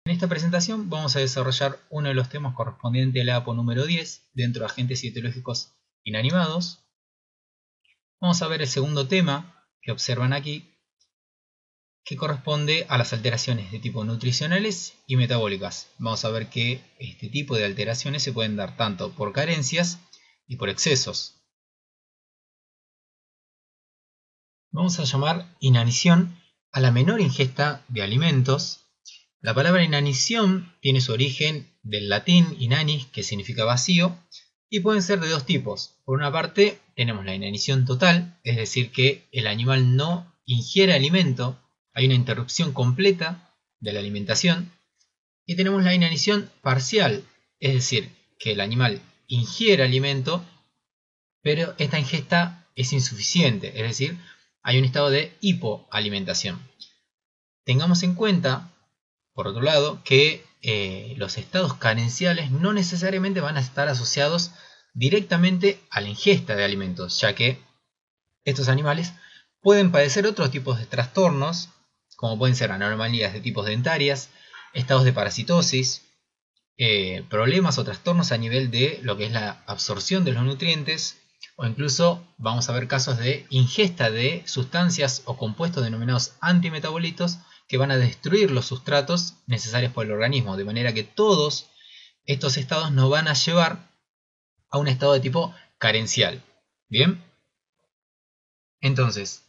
En esta presentación vamos a desarrollar uno de los temas correspondiente al APO número 10 dentro de agentes citológicos inanimados. Vamos a ver el segundo tema que observan aquí, que corresponde a las alteraciones de tipo nutricionales y metabólicas. Vamos a ver que este tipo de alteraciones se pueden dar tanto por carencias y por excesos. Vamos a llamar inanición a la menor ingesta de alimentos. La palabra inanición tiene su origen del latín inanis, que significa vacío, y pueden ser de dos tipos. Por una parte tenemos la inanición total, es decir que el animal no ingiere alimento, hay una interrupción completa de la alimentación, y tenemos la inanición parcial, es decir que el animal ingiere alimento, pero esta ingesta es insuficiente, es decir, hay un estado de hipoalimentación. Tengamos en cuenta, por otro lado, que los estados carenciales no necesariamente van a estar asociados directamente a la ingesta de alimentos, ya que estos animales pueden padecer otros tipos de trastornos, como pueden ser anormalidades de tipos dentarias, estados de parasitosis, problemas o trastornos a nivel de lo que es la absorción de los nutrientes, o incluso vamos a ver casos de ingesta de sustancias o compuestos denominados antimetabolitos que van a destruir los sustratos necesarios por el organismo, de manera que todos estos estados nos van a llevar a un estado de tipo carencial. Bien, entonces,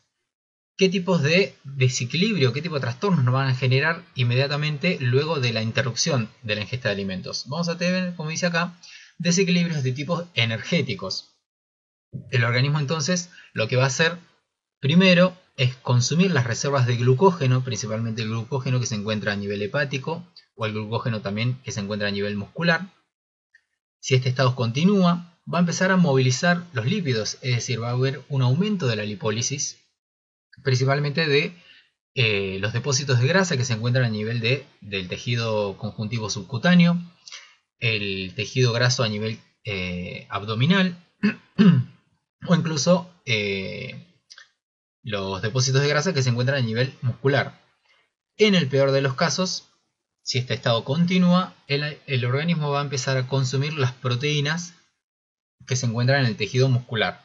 ¿qué tipos de desequilibrio, qué tipo de trastornos nos van a generar inmediatamente luego de la interrupción de la ingesta de alimentos? Vamos a tener, como dice acá, desequilibrios de tipos energéticos. El organismo entonces lo que va a hacer primero es consumir las reservas de glucógeno, principalmente el glucógeno que se encuentra a nivel hepático o el glucógeno también que se encuentra a nivel muscular. Si este estado continúa, va a empezar a movilizar los lípidos, es decir, va a haber un aumento de la lipólisis, principalmente de los depósitos de grasa que se encuentran a nivel del tejido conjuntivo subcutáneo, el tejido graso a nivel abdominal o incluso los depósitos de grasa que se encuentran a nivel muscular. En el peor de los casos, si este estado continúa, el organismo va a empezar a consumir las proteínas que se encuentran en el tejido muscular.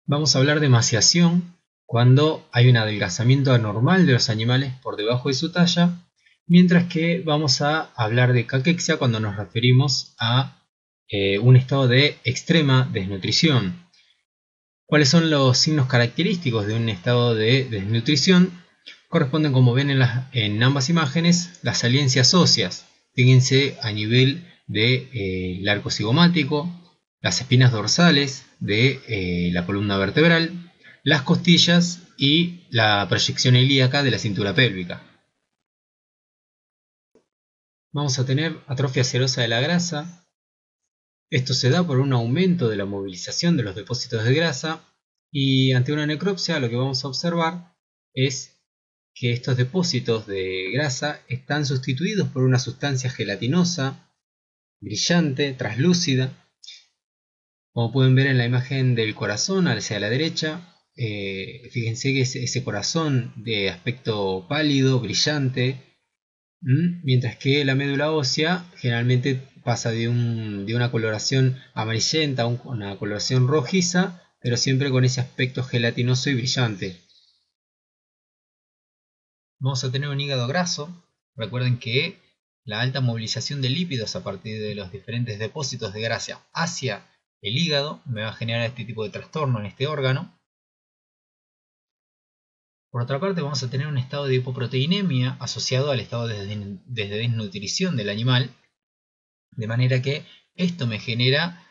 Vamos a hablar de emaciación cuando hay un adelgazamiento anormal de los animales por debajo de su talla, mientras que vamos a hablar de caquexia cuando nos referimos a un estado de extrema desnutrición. ¿Cuáles son los signos característicos de un estado de desnutrición? Corresponden, como ven en ambas imágenes, las saliencias óseas. Fíjense a nivel del arco cigomático, las espinas dorsales de la columna vertebral, las costillas y la proyección ilíaca de la cintura pélvica. Vamos a tener atrofia serosa de la grasa. Esto se da por un aumento de la movilización de los depósitos de grasa, y ante una necropsia lo que vamos a observar es que estos depósitos de grasa están sustituidos por una sustancia gelatinosa, brillante, translúcida. Como pueden ver en la imagen del corazón hacia la derecha, fíjense que es ese corazón de aspecto pálido, brillante, mientras que la médula ósea generalmente pasa de una coloración amarillenta a una coloración rojiza, pero siempre con ese aspecto gelatinoso y brillante. Vamos a tener un hígado graso. Recuerden que la alta movilización de lípidos a partir de los diferentes depósitos de grasa hacia el hígado me va a generar este tipo de trastorno en este órgano. Por otra parte, vamos a tener un estado de hipoproteinemia asociado al estado de desnutrición del animal, de manera que esto me genera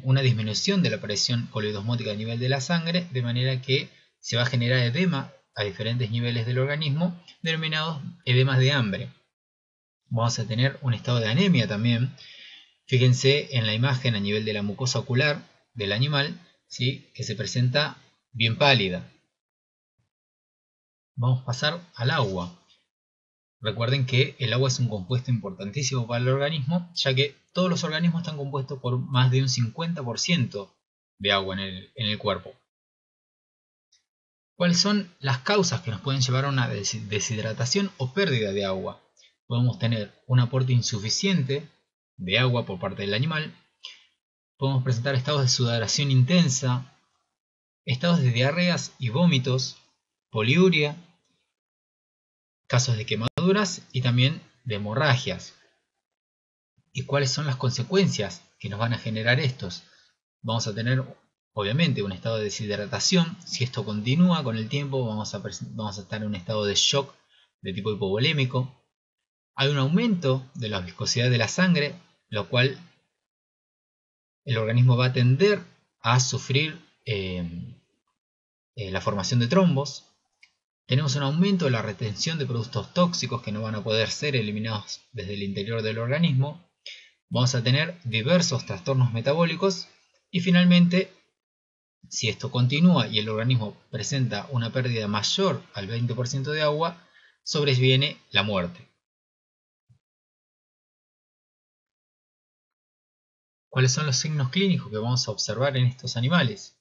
una disminución de la presión coloidosmótica a nivel de la sangre, de manera que se va a generar edema a diferentes niveles del organismo, denominados edemas de hambre. Vamos a tener un estado de anemia también. Fíjense en la imagen a nivel de la mucosa ocular del animal, ¿sí?, que se presenta bien pálida. Vamos a pasar al agua. Recuerden que el agua es un compuesto importantísimo para el organismo, ya que todos los organismos están compuestos por más de un 50% de agua en el cuerpo. ¿Cuáles son las causas que nos pueden llevar a una deshidratación o pérdida de agua? Podemos tener un aporte insuficiente de agua por parte del animal, podemos presentar estados de sudoración intensa, estados de diarreas y vómitos, poliuria, casos de quemaduras y también de hemorragias. ¿Y cuáles son las consecuencias que nos van a generar estos? Vamos a tener obviamente un estado de deshidratación. Si esto continúa con el tiempo vamos a estar en un estado de shock de tipo hipovolémico. Hay un aumento de la viscosidad de la sangre, lo cual el organismo va a tender a sufrir la formación de trombos. Tenemos un aumento de la retención de productos tóxicos que no van a poder ser eliminados desde el interior del organismo. Vamos a tener diversos trastornos metabólicos y finalmente, si esto continúa y el organismo presenta una pérdida mayor al 20% de agua, sobreviene la muerte. ¿Cuáles son los signos clínicos que vamos a observar en estos animales?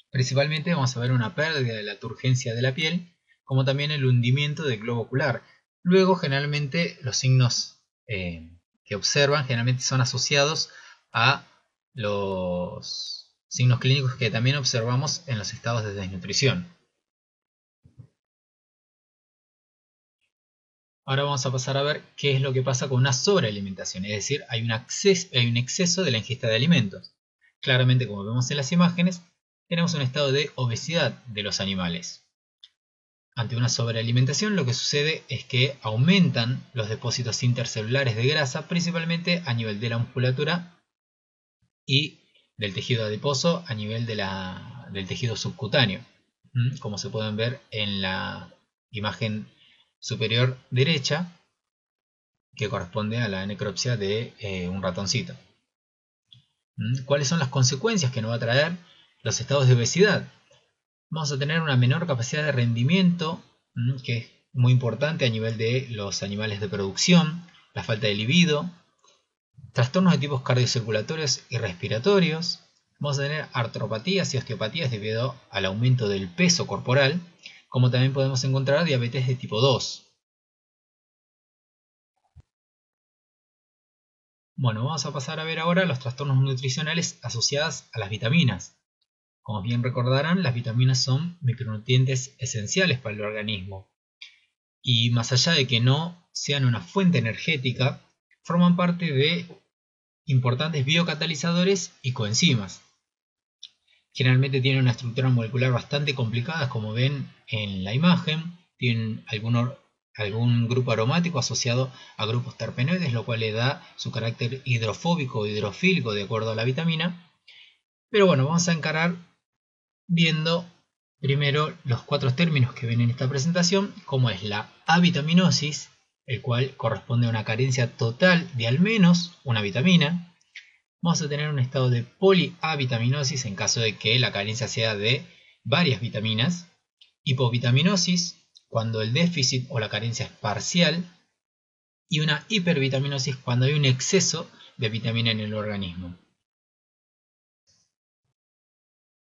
Principalmente vamos a ver una pérdida de la turgencia de la piel, como también el hundimiento del globo ocular. Luego, generalmente, los signos que observan generalmente son asociados a los signos clínicos que también observamos en los estados de desnutrición. Ahora vamos a pasar a ver qué es lo que pasa con una sobrealimentación, es decir, hay un exceso de la ingesta de alimentos. Claramente, como vemos en las imágenes, tenemos un estado de obesidad de los animales. Ante una sobrealimentación, lo que sucede es que aumentan los depósitos intercelulares de grasa, principalmente a nivel de la musculatura y del tejido adiposo a nivel del tejido subcutáneo, como se pueden ver en la imagen superior derecha, que corresponde a la necropsia de un ratoncito. ¿Cuáles son las consecuencias que nos va a traer los estados de obesidad? Vamos a tener una menor capacidad de rendimiento, que es muy importante a nivel de los animales de producción, la falta de libido, trastornos de tipos cardiocirculatorios y respiratorios. Vamos a tener artropatías y osteopatías debido al aumento del peso corporal, como también podemos encontrar diabetes de tipo 2. Bueno, vamos a pasar a ver ahora los trastornos nutricionales asociados a las vitaminas. Como bien recordarán, las vitaminas son micronutrientes esenciales para el organismo. Y más allá de que no sean una fuente energética, forman parte de importantes biocatalizadores y coenzimas. Generalmente tienen una estructura molecular bastante complicada, como ven en la imagen. Tienen algún grupo aromático asociado a grupos terpenoides, lo cual le da su carácter hidrofóbico o hidrofílico de acuerdo a la vitamina. Pero bueno, vamos a encarar viendo primero los 4 términos que ven en esta presentación, como es la avitaminosis, el cual corresponde a una carencia total de al menos una vitamina. Vamos a tener un estado de poliavitaminosis en caso de que la carencia sea de varias vitaminas. Hipovitaminosis, cuando el déficit o la carencia es parcial. Y una hipervitaminosis, cuando hay un exceso de vitamina en el organismo.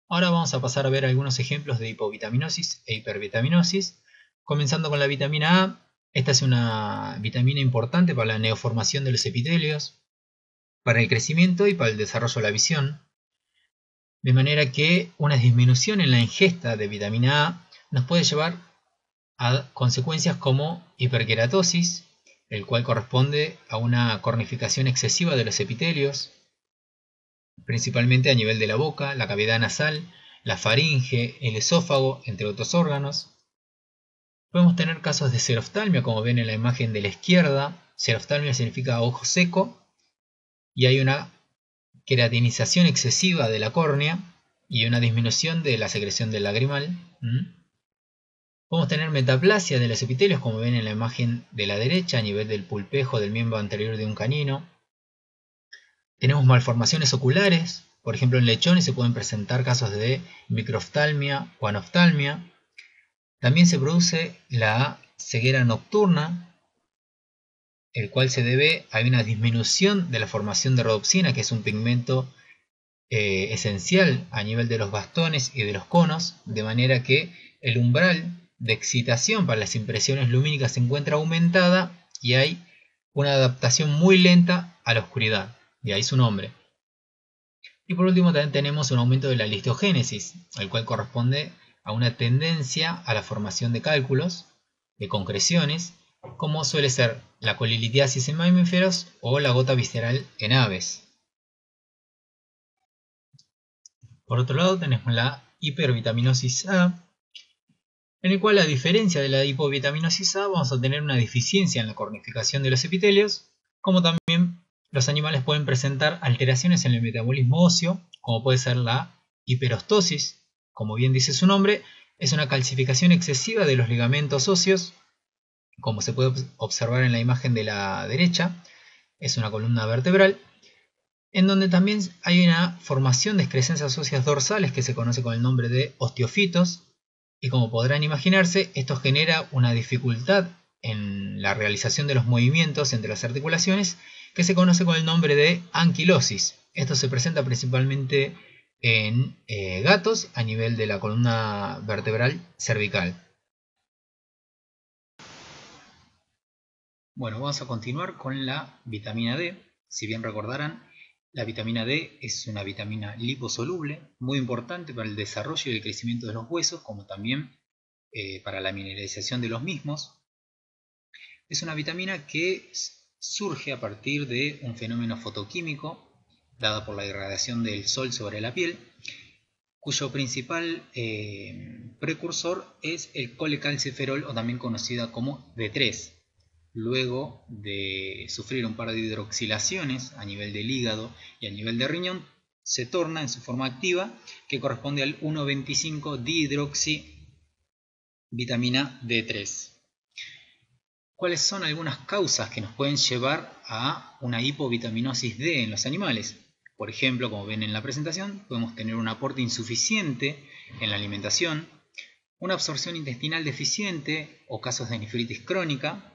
Ahora vamos a pasar a ver algunos ejemplos de hipovitaminosis e hipervitaminosis. Comenzando con la vitamina A. Esta es una vitamina importante para la neoformación de los epitelios, para el crecimiento y para el desarrollo de la visión. De manera que una disminución en la ingesta de vitamina A nos puede llevar a consecuencias como hiperkeratosis, el cual corresponde a una cornificación excesiva de los epitelios, principalmente a nivel de la boca, la cavidad nasal, la faringe, el esófago, entre otros órganos. Podemos tener casos de xeroftalmia, como ven en la imagen de la izquierda. Xeroftalmia significa ojo seco, y hay una queratinización excesiva de la córnea y una disminución de la secreción del lagrimal. Podemos tener metaplasia de los epitelios, como ven en la imagen de la derecha, a nivel del pulpejo del miembro anterior de un canino. Tenemos malformaciones oculares, por ejemplo en lechones se pueden presentar casos de microftalmia o anoftalmia. También se produce la ceguera nocturna, el cual se debe a una disminución de la formación de rodopsina, que es un pigmento esencial a nivel de los bastones y de los conos, de manera que el umbral de excitación para las impresiones lumínicas se encuentra aumentada y hay una adaptación muy lenta a la oscuridad, de ahí su nombre. Y por último también tenemos un aumento de la listeogénesis, el cual corresponde a una tendencia a la formación de cálculos, de concreciones, como suele ser la colilitiasis en mamíferos o la gota visceral en aves. Por otro lado tenemos la hipervitaminosis A, en el cual, a diferencia de la hipovitaminosis A, vamos a tener una deficiencia en la cornificación de los epitelios, como también los animales pueden presentar alteraciones en el metabolismo óseo, como puede ser la hiperostosis. Como bien dice su nombre, es una calcificación excesiva de los ligamentos óseos, como se puede observar en la imagen de la derecha, es una columna vertebral, en donde también hay una formación de excrescencias óseas dorsales que se conoce con el nombre de osteofitos, y como podrán imaginarse, esto genera una dificultad en la realización de los movimientos entre las articulaciones que se conoce con el nombre de anquilosis. Esto se presenta principalmente en gatos a nivel de la columna vertebral cervical. Bueno, vamos a continuar con la vitamina D. Si bien recordarán, la vitamina D es una vitamina liposoluble, muy importante para el desarrollo y el crecimiento de los huesos, como también para la mineralización de los mismos. Es una vitamina que surge a partir de un fenómeno fotoquímico dado por la irradiación del sol sobre la piel, cuyo principal precursor es el colecalciferol, o también conocida como D3. Luego de sufrir un par de hidroxilaciones a nivel del hígado y a nivel de riñón, se torna en su forma activa, que corresponde al 1,25 dihidroxivitamina D3. ¿Cuáles son algunas causas que nos pueden llevar a una hipovitaminosis D en los animales? Por ejemplo, como ven en la presentación, podemos tener un aporte insuficiente en la alimentación, una absorción intestinal deficiente o casos de nefritis crónica,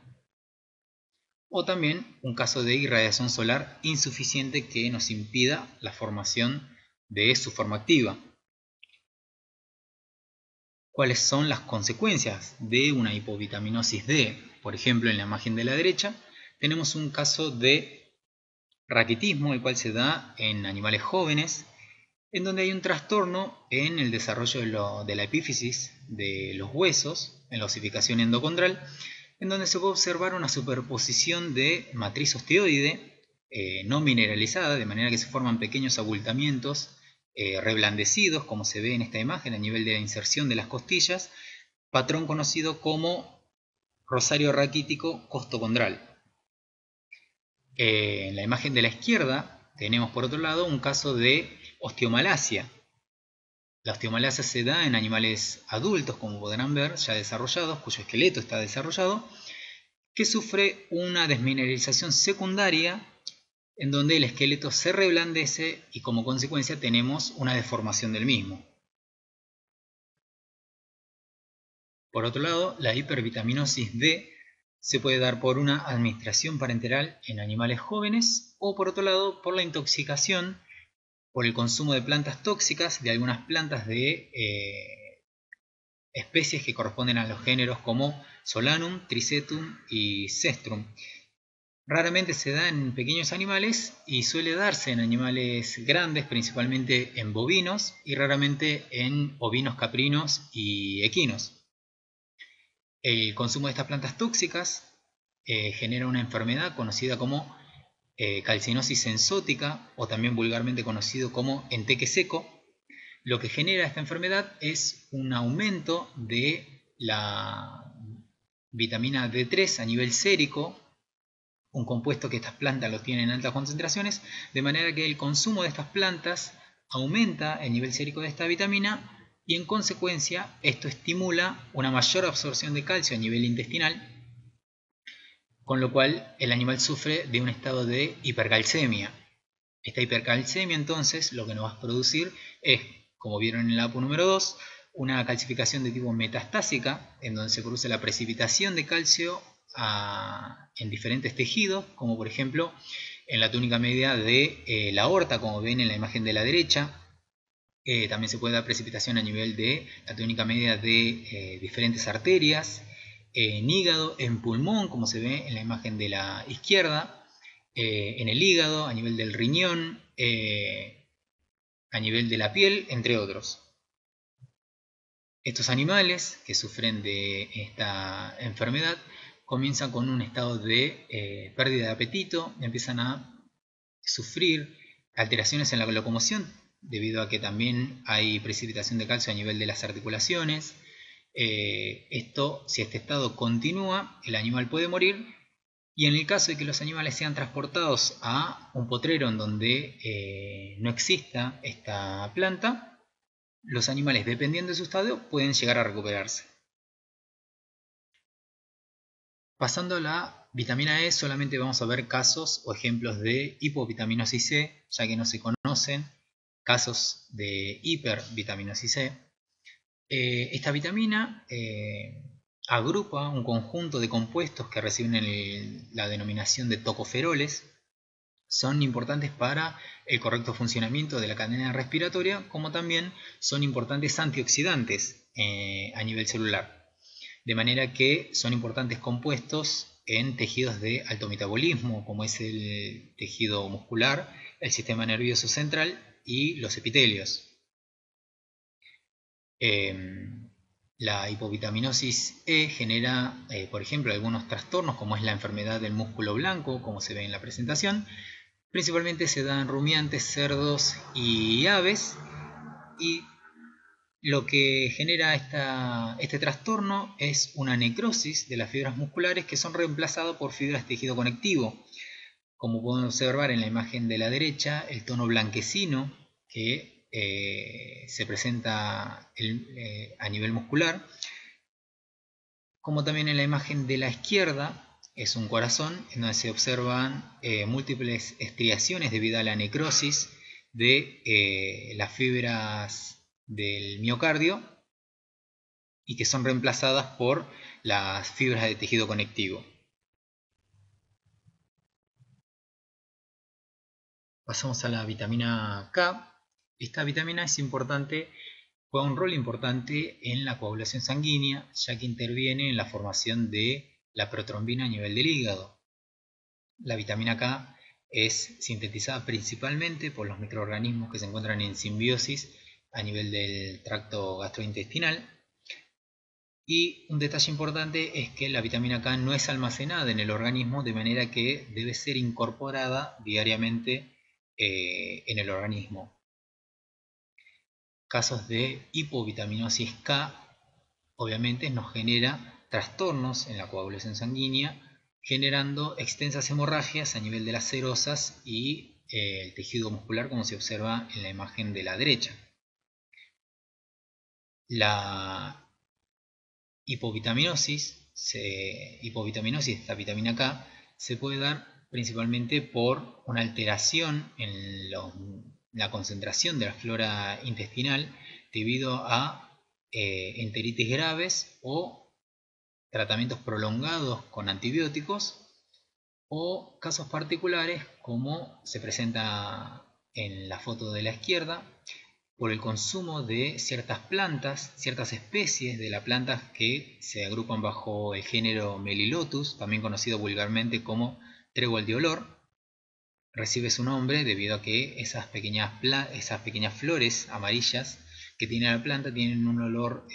o también un caso de irradiación solar insuficiente que nos impida la formación de su forma activa. ¿Cuáles son las consecuencias de una hipovitaminosis D? Por ejemplo, en la imagen de la derecha tenemos un caso de raquitismo, el cual se da en animales jóvenes, en donde hay un trastorno en el desarrollo de la epífisis de los huesos, en la osificación endocondral, en donde se puede observar una superposición de matriz osteoide no mineralizada, de manera que se forman pequeños abultamientos reblandecidos, como se ve en esta imagen a nivel de la inserción de las costillas, patrón conocido como rosario raquítico costocondral. En la imagen de la izquierda tenemos por otro lado un caso de osteomalacia. La osteomalacia se da en animales adultos, como podrán ver, ya desarrollados, cuyo esqueleto está desarrollado, que sufre una desmineralización secundaria en donde el esqueleto se reblandece y como consecuencia tenemos una deformación del mismo. Por otro lado, la hipervitaminosis D se puede dar por una administración parenteral en animales jóvenes o por otro lado por la intoxicación por el consumo de plantas tóxicas, de algunas plantas de especies que corresponden a los géneros como Solanum, Tricetum y Cestrum. Raramente se da en pequeños animales y suele darse en animales grandes, principalmente en bovinos y raramente en ovinos caprinos y equinos. El consumo de estas plantas tóxicas genera una enfermedad conocida como calcinosis enzótica, o también vulgarmente conocido como enteque seco. Lo que genera esta enfermedad es un aumento de la vitamina D3 a nivel sérico, un compuesto que estas plantas lo tienen en altas concentraciones, de manera que el consumo de estas plantas aumenta el nivel sérico de esta vitamina y en consecuencia esto estimula una mayor absorción de calcio a nivel intestinal, con lo cual el animal sufre de un estado de hipercalcemia. Esta hipercalcemia entonces lo que nos va a producir es, como vieron en el APO número 2, una calcificación de tipo metastásica, en donde se produce la precipitación de calcio en diferentes tejidos, como por ejemplo en la túnica media de la aorta, como ven en la imagen de la derecha, También se puede dar precipitación a nivel de la túnica media de diferentes arterias, en hígado, en pulmón, como se ve en la imagen de la izquierda, en el hígado, a nivel del riñón, a nivel de la piel, entre otros. Estos animales que sufren de esta enfermedad comienzan con un estado de pérdida de apetito, empiezan a sufrir alteraciones en la locomoción, debido a que también hay precipitación de calcio a nivel de las articulaciones. Si este estado continúa, el animal puede morir, y en el caso de que los animales sean transportados a un potrero en donde no exista esta planta, los animales, dependiendo de su estadio, pueden llegar a recuperarse. Pasando a la vitamina E, solamente vamos a ver casos o ejemplos de hipovitaminosis C, ya que no se conocen casos de hipervitaminosis C. Esta vitamina agrupa un conjunto de compuestos que reciben la denominación de tocoferoles. Son importantes para el correcto funcionamiento de la cadena respiratoria, como también son importantes antioxidantes a nivel celular. De manera que son importantes compuestos en tejidos de alto metabolismo, como es el tejido muscular, el sistema nervioso central y los epitelios. La hipovitaminosis E genera, por ejemplo, algunos trastornos, como es la enfermedad del músculo blanco, como se ve en la presentación. Principalmente se da en rumiantes, cerdos y aves, y lo que genera este trastorno es una necrosis de las fibras musculares, que son reemplazadas por fibras de tejido conectivo. Como pueden observar en la imagen de la derecha, el tono blanquecino que se presenta a nivel muscular, como también en la imagen de la izquierda es un corazón en donde se observan múltiples estriaciones debido a la necrosis de las fibras del miocardio, y que son reemplazadas por las fibras de tejido conectivo. Pasamos a la vitamina K. Esta vitamina es importante, juega un rol importante en la coagulación sanguínea, ya que interviene en la formación de la protrombina a nivel del hígado. La vitamina K es sintetizada principalmente por los microorganismos que se encuentran en simbiosis a nivel del tracto gastrointestinal. Y un detalle importante es que la vitamina K no es almacenada en el organismo, de manera que debe ser incorporada diariamente en el organismo. Casos de hipovitaminosis K obviamente nos genera trastornos en la coagulación sanguínea, generando extensas hemorragias a nivel de las serosas y el tejido muscular, como se observa en la imagen de la derecha. La hipovitaminosis, esta vitamina K, se puede dar principalmente por una alteración en la concentración de la flora intestinal debido a enteritis graves o tratamientos prolongados con antibióticos, o casos particulares como se presenta en la foto de la izquierda, por el consumo de ciertas plantas, ciertas especies de las plantas que se agrupan bajo el género Melilotus, también conocido vulgarmente como trébol de olor. Recibe su nombre debido a que esas pequeñas flores amarillas que tiene la planta tienen un olor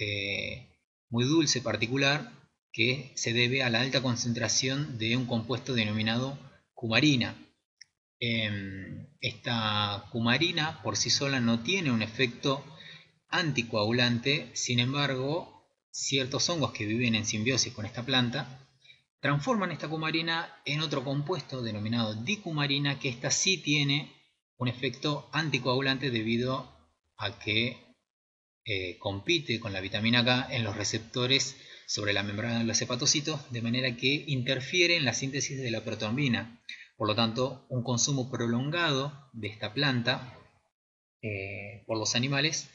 muy dulce, particular, que se debe a la alta concentración de un compuesto denominado cumarina. Esta cumarina por sí sola no tiene un efecto anticoagulante, sin embargo, ciertos hongos que viven en simbiosis con esta planta transforman esta cumarina en otro compuesto denominado dicumarina, que esta sí tiene un efecto anticoagulante debido a que compite con la vitamina K en los receptores sobre la membrana de los hepatocitos, de manera que interfiere en la síntesis de la protrombina. Por lo tanto, un consumo prolongado de esta planta por los animales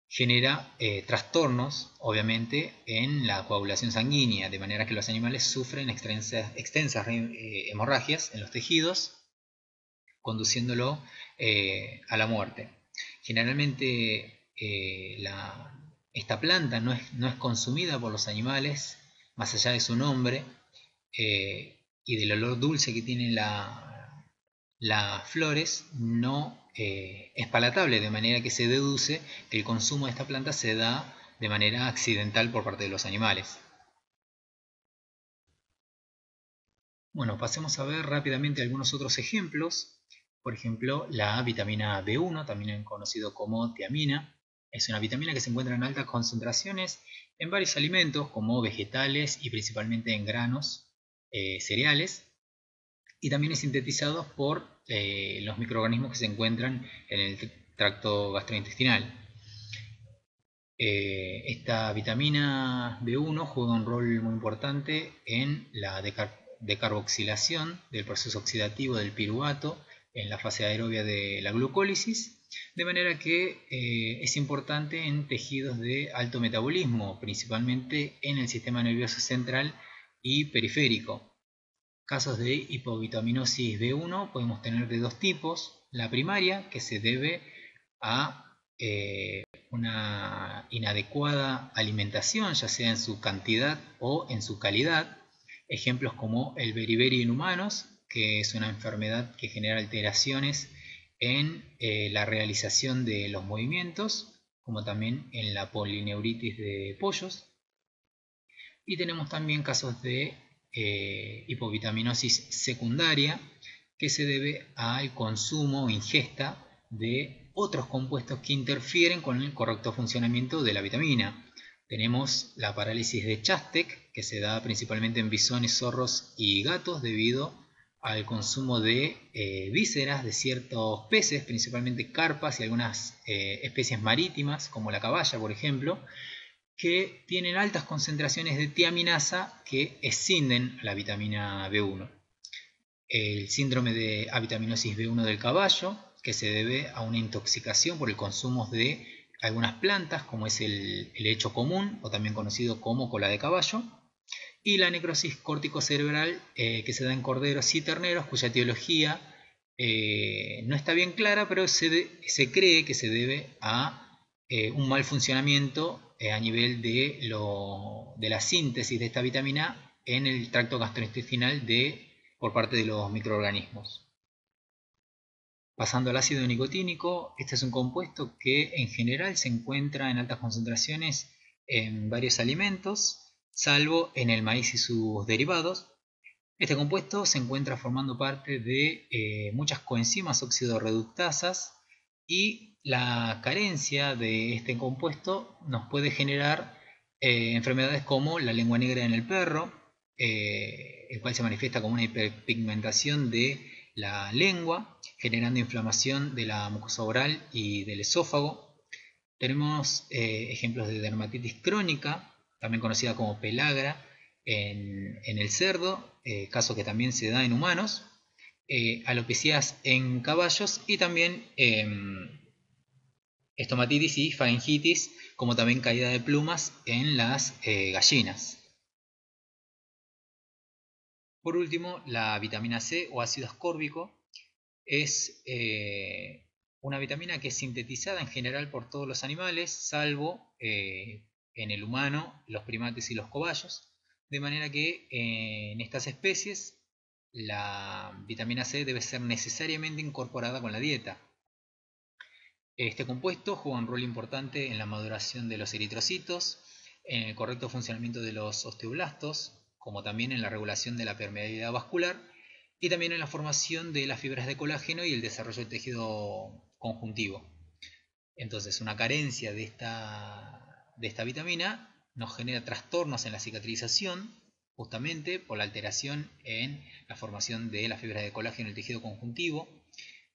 genera trastornos, obviamente, en la coagulación sanguínea, de manera que los animales sufren extensas hemorragias en los tejidos, conduciéndolo a la muerte. Generalmente esta planta no es consumida por los animales, más allá de su nombre y del olor dulce que tienen las flores, no es palatable, de manera que se deduce que el consumo de esta planta se da de manera accidental por parte de los animales. Bueno, pasemos a ver rápidamente algunos otros ejemplos. Por ejemplo, la vitamina B1, también conocido como tiamina, es una vitamina que se encuentra en altas concentraciones en varios alimentos como vegetales y principalmente en granos, cereales, y también es sintetizado por los microorganismos que se encuentran en el tracto gastrointestinal. Esta vitamina B1 juega un rol muy importante en la decarboxilación del proceso oxidativo del piruvato en la fase aerobia de la glucólisis, de manera que es importante en tejidos de alto metabolismo, principalmente en el sistema nervioso central y periférico. Casos de hipovitaminosis B1 podemos tener de dos tipos. La primaria, que se debe a una inadecuada alimentación, ya sea en su cantidad o en su calidad. Ejemplos como el beriberi en humanos, que es una enfermedad que genera alteraciones en la realización de los movimientos, como también en la polineuritis de pollos. Y tenemos también casos de hipovitaminosis secundaria, que se debe al consumo o ingesta de otros compuestos que interfieren con el correcto funcionamiento de la vitamina. Tenemos la parálisis de Chastek, que se da principalmente en bisones, zorros y gatos debido al consumo de vísceras de ciertos peces, principalmente carpas y algunas especies marítimas, como la caballa, por ejemplo, que tienen altas concentraciones de tiaminasa que escinden la vitamina B1. El síndrome de avitaminosis B1 del caballo, que se debe a una intoxicación por el consumo de algunas plantas, como es el helecho común, o también conocido como cola de caballo, y la necrosis córtico-cerebral que se da en corderos y terneros, cuya etiología no está bien clara, pero se cree que se debe a un mal funcionamiento a nivel de la síntesis de esta vitamina en el tracto gastrointestinal por parte de los microorganismos. Pasando al ácido nicotínico, este es un compuesto que en general se encuentra en altas concentraciones en varios alimentos, salvo en el maíz y sus derivados. Este compuesto se encuentra formando parte de muchas coenzimas oxidorreductasas y la carencia de este compuesto nos puede generar enfermedades como la lengua negra en el perro, el cual se manifiesta como una hiperpigmentación de la lengua, generando inflamación de la mucosa oral y del esófago. Tenemos ejemplos de dermatitis crónica, también conocida como pelagra, en el cerdo, caso que también se da en humanos, alopecias en caballos y también estomatitis y faringitis, como también caída de plumas en las gallinas. Por último, la vitamina C o ácido ascórbico es una vitamina que es sintetizada en general por todos los animales, salvo en el humano, los primates y los cobayos, de manera que en estas especies la vitamina C debe ser necesariamente incorporada con la dieta. Este compuesto juega un rol importante en la maduración de los eritrocitos, en el correcto funcionamiento de los osteoblastos, como también en la regulación de la permeabilidad vascular y también en la formación de las fibras de colágeno y el desarrollo del tejido conjuntivo. Entonces, una carencia de esta vitamina nos genera trastornos en la cicatrización, justamente por la alteración en la formación de las fibras de colágeno en el tejido conjuntivo,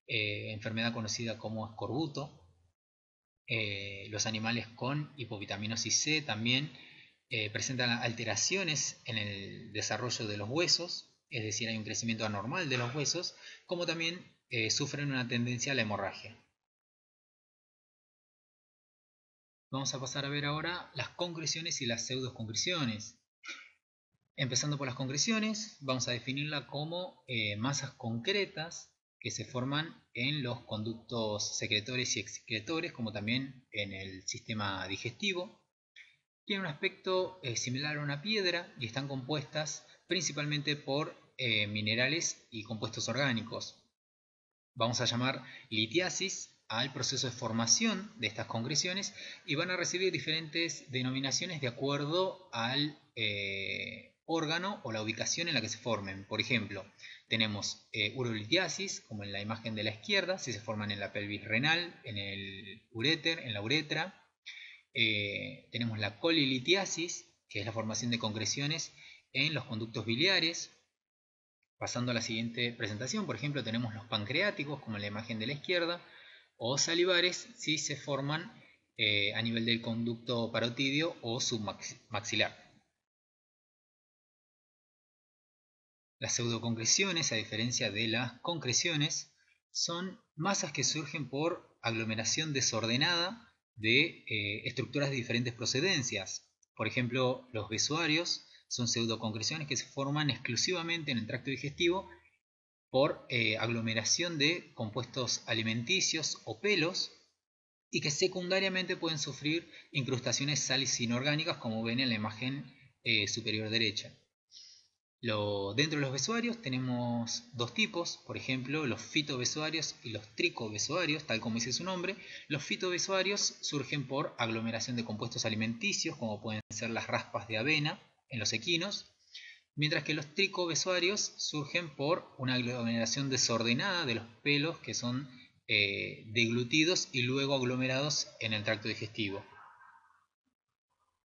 enfermedad conocida como escorbuto. Los animales con hipovitaminosis C también presentan alteraciones en el desarrollo de los huesos, es decir, hay un crecimiento anormal de los huesos, como también sufren una tendencia a la hemorragia. Vamos a pasar a ver ahora las concreciones y las pseudoconcreciones. Empezando por las concreciones, vamos a definirla como masas concretas que se forman en los conductos secretores y excretores, como también en el sistema digestivo. Tienen un aspecto similar a una piedra y están compuestas principalmente por minerales y compuestos orgánicos. Vamos a llamar litiasis al proceso de formación de estas concreciones y van a recibir diferentes denominaciones de acuerdo al órgano o la ubicación en la que se formen. Por ejemplo, tenemos urolitiasis, como en la imagen de la izquierda, si se forman en la pelvis renal, en el uréter, en la uretra. Tenemos la colilitiasis, que es la formación de concreciones en los conductos biliares. Pasando a la siguiente presentación, por ejemplo, tenemos los pancreáticos, como en la imagen de la izquierda, o salivares si se forman a nivel del conducto parotidio o submaxilar. Las pseudoconcreciones, a diferencia de las concreciones, son masas que surgen por aglomeración desordenada de estructuras de diferentes procedencias. Por ejemplo, los besuarios son pseudoconcreciones que se forman exclusivamente en el tracto digestivo por aglomeración de compuestos alimenticios o pelos y que secundariamente pueden sufrir incrustaciones salicino-orgánicas, como ven en la imagen superior derecha. Dentro de los besuarios tenemos dos tipos, por ejemplo los fitobesuarios y los tricobesuarios, tal como dice su nombre. Los fitobesuarios surgen por aglomeración de compuestos alimenticios, como pueden ser las raspas de avena en los equinos, mientras que los tricobesuarios surgen por una aglomeración desordenada de los pelos que son deglutidos y luego aglomerados en el tracto digestivo.